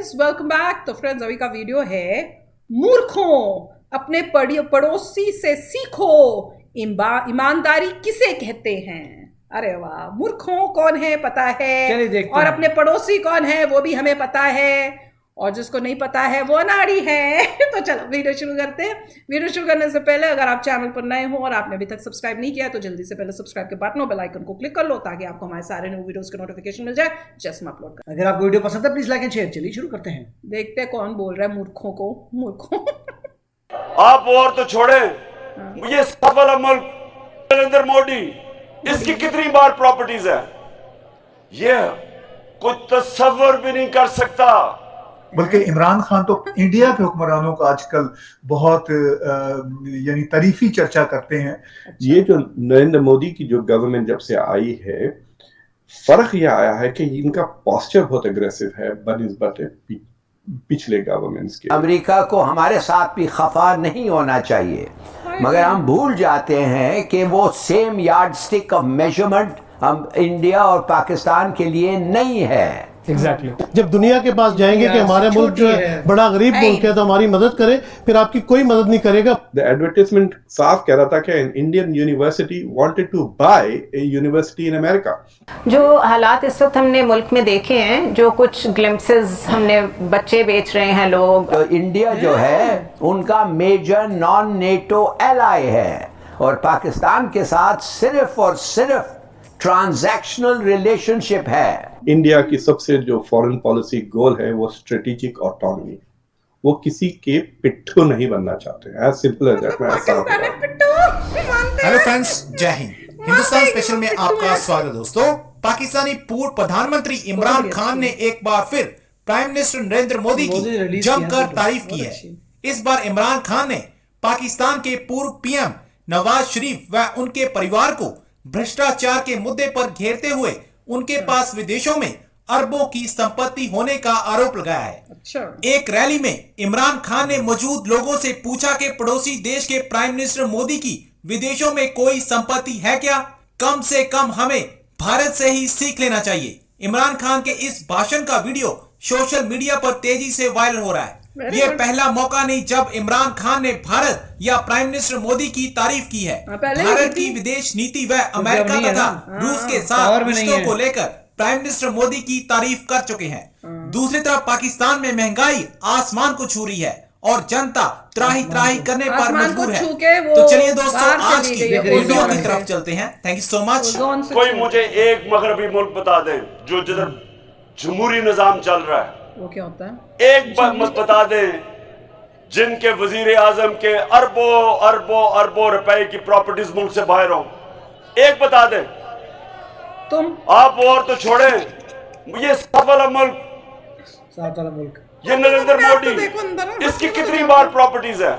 Friends, welcome back. तो friends, अभी का वीडियो है मूर्खों, अपने पड़ोसी से सीखो, ईमानदारी किसे कहते हैं। अरे वाह, मूर्खों कौन है पता है, और अपने पड़ोसी कौन है वो भी हमें पता है, और जिसको नहीं पता है वो अनाड़ी है। तो चलो वीडियो शुरू करते हैं। वीडियो शुरू करने से पहले अगर आप चैनल पर नए हो और आपने अभी तक सब्सक्राइब नहीं किया तो जल्दी से पहले सब्सक्राइब के बटन और बेल आइकन को क्लिक कर लो ताकि आपको हमारे सारे न्यू वीडियोस के नोटिफिकेशन मिल जाए जैसे हम अपलोड करें। अगर आपको वीडियो पसंद है प्लीज लाइक एंड शेयर। चलिए शुरू करते हैं। देखते हैं कौन बोल रहा है मूर्खों को। मूर्खों आप और तो छोड़े, ये साथ वाला मुल्क नरेंद्र मोदी, इसकी कितनी बार प्रॉपर्टीज है ये कुछ तस्वर भी नहीं कर सकता। बल्कि इमरान खान तो इंडिया के हुक्मरानों का आजकल बहुत यानी तारीफी चर्चा करते हैं। ये जो नरेंद्र मोदी की जो गवर्नमेंट जब से आई है, फर्क यह आया है कि इनका पोस्चर बहुत एग्रेसिव है बनिस्बत पिछले गवर्नमेंट्स के। अमेरिका को हमारे साथ भी खफा नहीं होना चाहिए, मगर हम भूल जाते हैं कि वो same yard stick of measurement हम इंडिया और पाकिस्तान के लिए नहीं है। एग्जैक्टली जब दुनिया के पास जाएंगे कि हमारे मुल्क जो है बड़ा गरीब मुल्क है तो हमारी मदद करे, फिर आपकी कोई मदद नहीं करेगा। द एडवर्टाइजमेंट साफ कह रहा था कि Indian university wanted to buy a university in America. जो हालात इस वक्त हमने मुल्क में देखे हैं, जो कुछ ग्लिम्पसेस हमने, बच्चे बेच रहे हैं लोग। तो इंडिया जो है उनका मेजर नॉन नेटो एलाई है और पाकिस्तान के साथ सिर्फ और सिर्फ ट्रांजैक्शनल रिलेशनशिप है। इंडिया की सबसे जो फॉरेन पॉलिसी गोल है वो स्ट्रेटेजिक ऑटोनॉमी। वो किसी के पिट्ठू नहीं बनना चाहते। As simple as that. Hello friends, Jai Hind. Hindustan special में आपका स्वागत है दोस्तों। पाकिस्तानी पूर्व प्रधानमंत्री इमरान खान ने एक बार फिर प्राइम मिनिस्टर नरेंद्र मोदी की जमकर तारीफ की है। इस बार इमरान खान ने पाकिस्तान के पूर्व पीएम नवाज शरीफ व उनके परिवार को भ्रष्टाचार के मुद्दे पर घेरते हुए उनके पास विदेशों में अरबों की संपत्ति होने का आरोप लगाया है। एक रैली में इमरान खान ने मौजूद लोगों से पूछा कि पड़ोसी देश के प्राइम मिनिस्टर मोदी की विदेशों में कोई संपत्ति है क्या? कम से कम हमें भारत से ही सीख लेना चाहिए। इमरान खान के इस भाषण का वीडियो सोशल मीडिया पर तेजी से वायरल हो रहा है। ये पहला मौका नहीं जब इमरान खान ने भारत या प्राइम मिनिस्टर मोदी की तारीफ की है। भारत की विदेश नीति व अमेरिका तथा रूस के साथ रिश्तों को लेकर प्राइम मिनिस्टर मोदी की तारीफ कर चुके हैं। दूसरी तरफ पाकिस्तान में महंगाई आसमान को छू रही है और जनता त्राही त्राही करने पर मजबूर है। तो चलिए दोस्तों, आज की वीडियो की तरफ चलते हैं। Thank you so much. कोई मुझे एक मगरबी मुल्क बता दे जो जिधर जमहूरी निजाम चल रहा है। वो क्या होता है? एक बात मत बता दे जिनके वजीर आजम के अरबों अरबों अरबों रुपए की प्रॉपर्टीज मुल्क से बाहर हो। एक बता दे तुम। आप और तो छोड़े, ये साथ वाला मुल्क, ये नरेंद्र मोदी, इसकी कितनी बार प्रॉपर्टीज है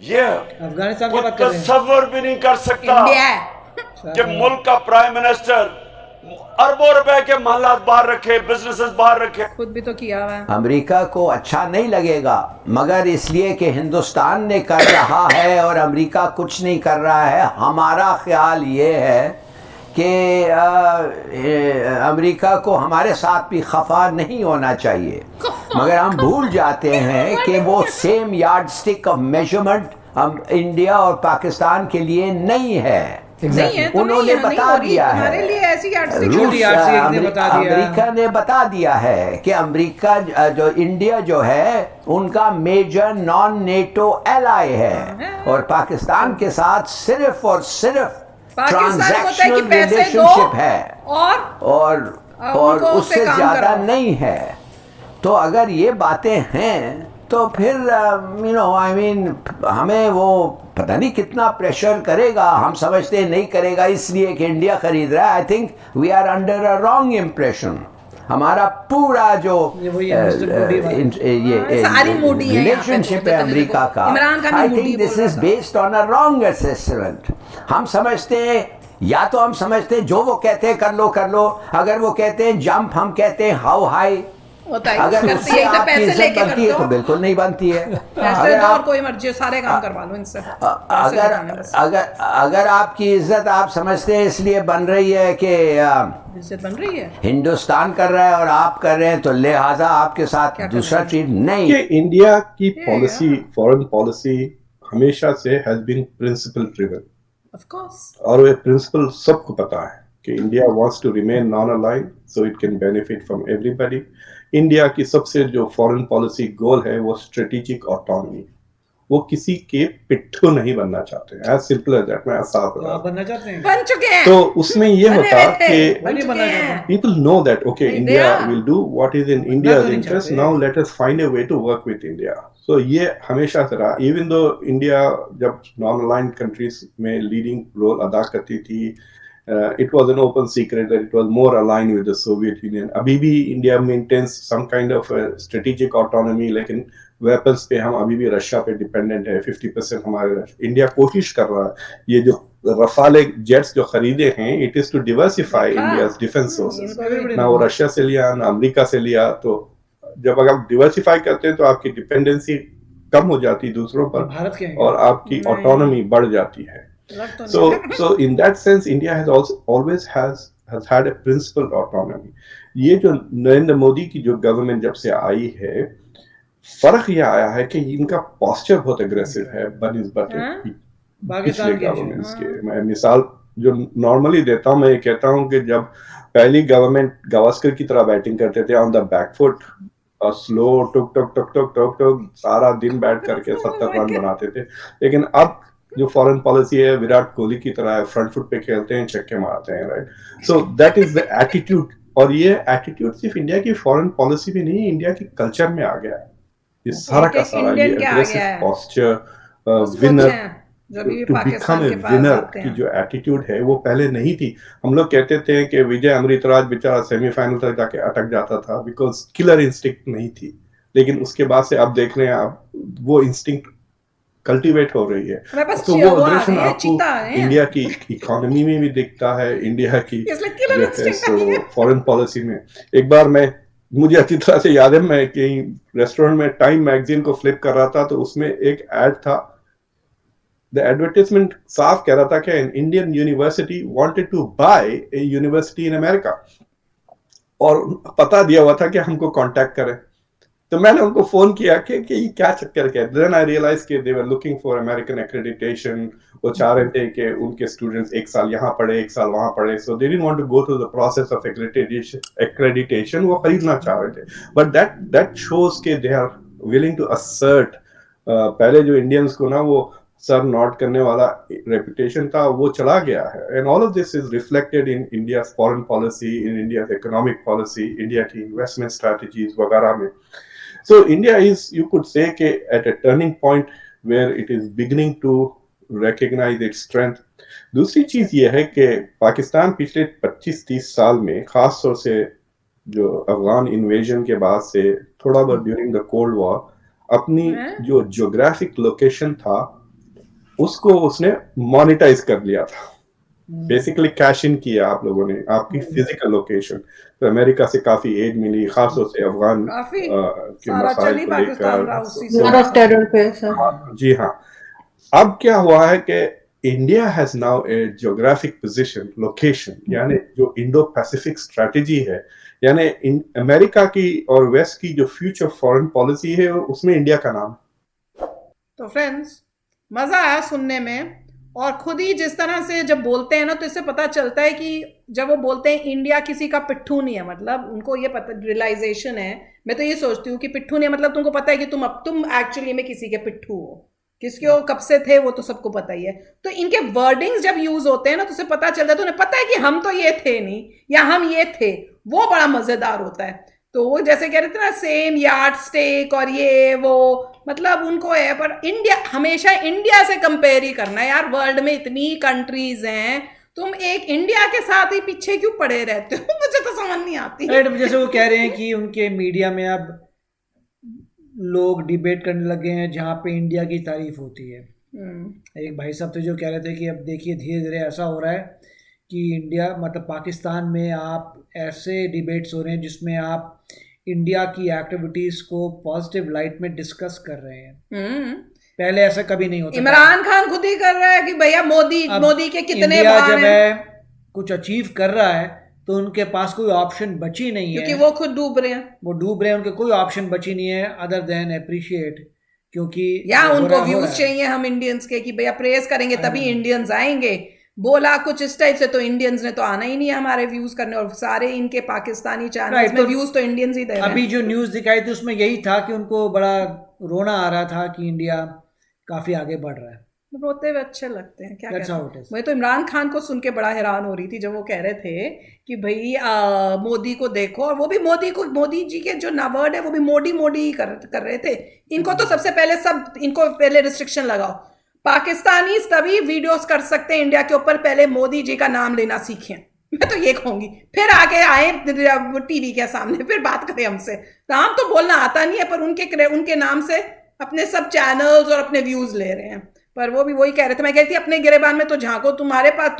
ये अफगानिस्तान की बात कर रहे हैं। तस्वर भी नहीं कर सकता कि मुल्क का प्राइम मिनिस्टर अरबों रुपए के महलात बाहर रखे, बिजनेसेस बाहर रखे। खुद भी तो किया हुआ है। अमेरिका को अच्छा नहीं लगेगा, मगर इसलिए कि हिंदुस्तान ने कर रहा है और अमेरिका कुछ नहीं कर रहा है। हमारा ख्याल ये है कि अमेरिका को हमारे साथ भी खफा नहीं होना चाहिए, मगर हम भूल जाते हैं कि वो same yard stick of measurement हम इंडिया और पाकिस्तान के लिए नहीं है। उन्होंने बता दिया है, अमेरिका ने बता दिया है कि अमेरिका जो इंडिया जो है उनका मेजर नॉन नेटो एलाई है और पाकिस्तान के साथ सिर्फ और सिर्फ ट्रांजैक्शनल रिलेशनशिप है और उससे ज्यादा नहीं है। तो अगर ये बातें हैं तो फिर हमें वो पता नहीं कितना प्रेशर करेगा। हम समझते नहीं करेगा इसलिए कि इंडिया खरीद रहा है। I think we are under a wrong impression. हमारा पूरा जो रिलेशनशिप है अमेरिका का, I think this is based on a wrong assessment. हम समझते हैं, या तो हम समझते हैं जो वो कहते हैं कर लो, अगर वो कहते हैं जंप हम कहते हैं हाउ हाई। होता है अगर करते उससे यही तो आपकी पैसे इज्जत लेके बनती है करते तो हो बिल्कुल नहीं बनती है। पैसे अगर दो और आप कोई मर्जी हो, सारे काम करवा लो इनसे अगर अगर आपकी इज्जत आप समझते हैं इसलिए बन रही है कि इज्जत बन रही है हिंदुस्तान कर रहा है और आप कर रहे हैं, तो लिहाजा आपके साथ क्या कर दूसरा रहे हैं? चीज नहीं। कि इंडिया की Yeah, पॉलिसी, फॉरेन पॉलिसी हमेशा से has been principle driven, of course और ये प्रिंसिपल सबको पता है कि India wants to remain non aligned so it can benefit from everybody. India की सबसे जो फॉरेन पॉलिसी गोल है वो स्ट्रेटेजिक ऑटोनॉमी, वो किसी के पिट्ठू नहीं बनना चाहते हैं, एज सिंपल एज दैट। मैं साफ तो बता आप बनना चाहते हैं? बन चुके हैं तो उसमें ये बने होता हुए थे, कि बन नहीं चुके बनना हैं। चाहते। people know that okay, They India are. will do what is in बनना India's तो नहीं interest, चाहते। now let us find a way to work with India. So ये हमेशा से रहा, even though India जब non-aligned countries में leading role अदा करती थी, it was an open secret that it was more aligned with the Soviet Union. अभी भी India maintains some kind of strategic autonomy, लेकिन weapons पे हम अभी भी रशिया पे डिपेंडेंट है। 50% हमारे इंडिया कोशिश कर रहा है, ये जो रफाले जेट्स जो खरीदे हैं, it is to diversify India's defence sources. ना वो रशिया से लिया ना अमेरिका से लिया, तो जब अगर आप डिवर्सिफाई करते हैं तो आपकी डिपेंडेंसी कम हो जाती है दूसरों पर, भारत के हैं। और आपकी ऑटोनॉमी बढ़ जाती है। So in that sense, India has also always has had a principled autonomy. ये जो नरेंद्र मोदी की जो गवर्नमेंट जब से आई है, फर्क ये आया है कि इनका पोस्चर बहुत एग्रेसिव है बनिस्बत पिछले गवर्नमेंट्स के। मैं मिसाल जो नॉर्मली देता हूँ, मैं ये कहता हूँ कि जब पहली गवर्नमेंट गावस्कर की तरह बैटिंग करते थे ऑन द बैकफुट, और स्लो टुक टुक टुक टुक टुक टुक सारा दिन बैट करके 70 रन बनाते थे, लेकिन अब जो फॉरेन पॉलिसी है विराट कोहली की तरह है, फ्रंट फुट पे खेलते हैं, छक्के मारते हैं, right. So that is the attitude, और ये एटीट्यूड सिर्फ इंडिया की फॉरेन पॉलिसी में नहीं, इंडिया की कल्चर में आ गया है ये सारा का सारा। ये aggressive posture, winner to become a winner की जो एटीट्यूड है वो पहले नहीं थी। हम लोग कहते थे कि विजय अमृतराज बेचारा सेमीफाइनल तक जाके अटक जाता था बिकॉज किलर इंस्टिंक्ट नहीं थी, लेकिन उसके बाद से आप देख रहे हैं, आप वो इंस्टिंक्ट कल्टीवेट हो रही है। तो वो अग्रेशन आपको इंडिया की इकोनॉमी में भी दिखता है, इंडिया की फॉरेन पॉलिसी में। एक बार मुझे अच्छी तरह से याद है, मैं कहीं रेस्टोरेंट में टाइम मैगजीन को फ्लिप कर रहा था, तो उसमें एक एड था। द एडवर्टाइजमेंट साफ कह रहा था कि an Indian university wanted to buy a university in America, और पता दिया हुआ था कि हमको कांटेक्ट करें। तो मैंने उनको फोन किया कि ये क्या चक्कर है। देन आई रियलाइज कि they were looking for American accreditation. वो चाह रहे थे कि उनके स्टूडेंट्स एक साल यहाँ पढ़े एक साल वहां पढ़े, so they didn't want to go through the process of accreditation. वो खरीदना चाह रहे थे, बट दैट शोज के they are willing to assert. पहले जो इंडियंस को ना वो सर नॉट करने वाला रेपुटेशन था, वो चला गया है। And all of this is reflected in India foreign policy, in India economic policy, India की इन्वेस्टमेंट स्ट्रैटेजीज वगैरह में। So India is, you could say, at a turning point where it is beginning to recognize its strength. दूसरी चीज ये है कि पाकिस्तान पिछले 25-30 साल में, खास तौर से जो अफगान इन्वेजन के बाद से थोड़ा बहुत ड्यूरिंग द कोल्ड वॉर, अपनी जो ज्योग्राफिक लोकेशन था उसको उसने मोनेटाइज कर लिया था। बेसिकली कैश इन किया आप लोगों ने आपकी फिजिकल लोकेशन। तो अमेरिका से काफी एड मिली, खासतौर से अफगान के मसाइल को लेकर। जी हाँ, अब क्या हुआ है कि India has now A geographic position, location, यानी जो इंडो पैसिफिक स्ट्रेटेजी है, यानी अमेरिका की और वेस्ट की जो फ्यूचर फॉरेन पॉलिसी है उसमें इंडिया का नाम। तो फ्रेंड्स, मजा आया सुनने में, और खुद ही जिस तरह से जब बोलते हैं ना, तो इससे पता चलता है कि जब वो बोलते हैं इंडिया किसी का पिट्ठू नहीं है, मतलब उनको ये पता, रियलाइजेशन है। मैं तो ये सोचती हूँ कि पिट्ठू नहीं है मतलब तुमको पता है कि तुम एक्चुअली में किसी के पिट्ठू हो, किसके हो, कब से थे, वो तो सबको पता ही है। तो इनके वर्डिंग्स जब यूज होते हैं ना, तो उसे पता चलता है, तो उन्हें पता है कि हम तो ये थे नहीं, या हम ये थे, वो बड़ा मजेदार होता है। तो वो जैसे कह रहे थे ना, सेम यार्ड स्टेक और ये वो, मतलब उनको है। पर इंडिया, हमेशा इंडिया से कंपेयर ही करना है यार। वर्ल्ड में इतनी कंट्रीज हैं, तुम एक इंडिया के साथ ही पीछे क्यों पड़े रहते हो? मुझे तो समझ नहीं आती। जैसे वो कह रहे हैं कि उनके मीडिया में अब लोग डिबेट करने लगे हैं जहाँ पे इंडिया की तारीफ होती है। एक भाई साहब थे जो कह रहे थे कि अब देखिए धीरे धीरे ऐसा हो रहा है कि इंडिया, मतलब पाकिस्तान में आप ऐसे डिबेट्स हो रहे हैं जिसमें आप इंडिया की एक्टिविटीज को पॉजिटिव लाइट में डिस्कस कर रहे हैं। पहले ऐसा कभी नहीं होता। इमरान खान खुद ही कर रहा है कि भैया मोदी के कितने इंडिया बार जब है कुछ अचीव कर रहा है तो उनके पास कोई ऑप्शन बची नहीं है, क्योंकि वो खुद डूब रहे हैं। उनके कोई ऑप्शन बची नहीं है अदर देन अप्रिशिएट, क्योंकि या उनको व्यूज चाहिए हम इंडियंस के कि भैया प्रेस करेंगे तभी इंडियंस आएंगे। बोला कुछ इस टाइप से तो इंडियंस ने तो आना ही नहीं है हमारे व्यूज करने, और सारे इनके पाकिस्तानी चैनल्स में व्यूज तो इंडियंस ही दे रहे हैं। अभी जो न्यूज दिखाई थी उसमें यही था कि उनको बड़ा रोना आ रहा था कि इंडिया काफी आगे बढ़ रहा है। रोते हुए अच्छे लगते हैं, क्या कहते हैं। मैं तो इमरान खान को सुन के बड़ा हैरान हो रही थी जब वो कह रहे थे कि भाई मोदी को देखो, और वो भी मोदी जी के जो वर्ड है वो भी मोदी ही कर रहे थे। इनको तो सबसे पहले इनको पहले रिस्ट्रिक्शन लगाओ। पाकिस्तानी तभी वीडियोस कर सकते हैं इंडिया के ऊपर, पहले मोदी जी का नाम लेना सीखें। मैं तो ये कहूंगी, फिर आगे आए टीवी के सामने फिर बात करें हमसे। नाम तो बोलना आता नहीं है, पर उनके नाम से अपने सब चैनल्स और अपने व्यूज ले रहे हैं। पर वो भी वही कह रहे थे, मैं कहती अपने गिरेबान में तो झांको, तुम्हारे पास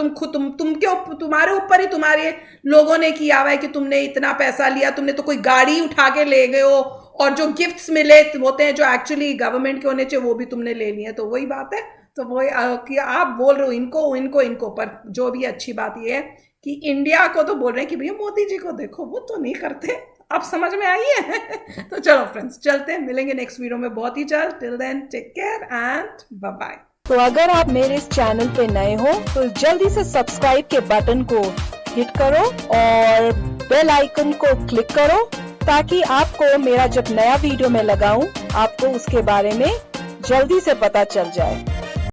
तुम्हारे ऊपर ही तुम्हारे लोगों ने किया हुआ है कि तुमने इतना पैसा लिया, तुमने तो कोई गाड़ी उठा के ले गए हो, और जो गिफ्ट्स मिले होते हैं जो एक्चुअली गवर्नमेंट के होने चाहिए वो भी तुमने ले लिए। तो वही बात है। तो वही कि आप बोल रहे हो इनको, पर जो भी अच्छी बात ये है कि इंडिया को तो बोल रहे हैं कि भैया मोदी जी को देखो, वो तो नहीं करते। अब समझ में आई है। तो चलो फ्रेंड्स, चलते हैं, मिलेंगे नेक्स्ट वीडियो में बहुत ही जल्द। Till then take care and bye bye. तो अगर आप मेरे इस चैनल पे नए हो तो जल्दी से सब्सक्राइब के बटन को हिट करो और बेल आइकन को क्लिक करो, ताकि आपको मेरा जब नया वीडियो मैं लगाऊं आपको उसके बारे में जल्दी से पता चल जाए।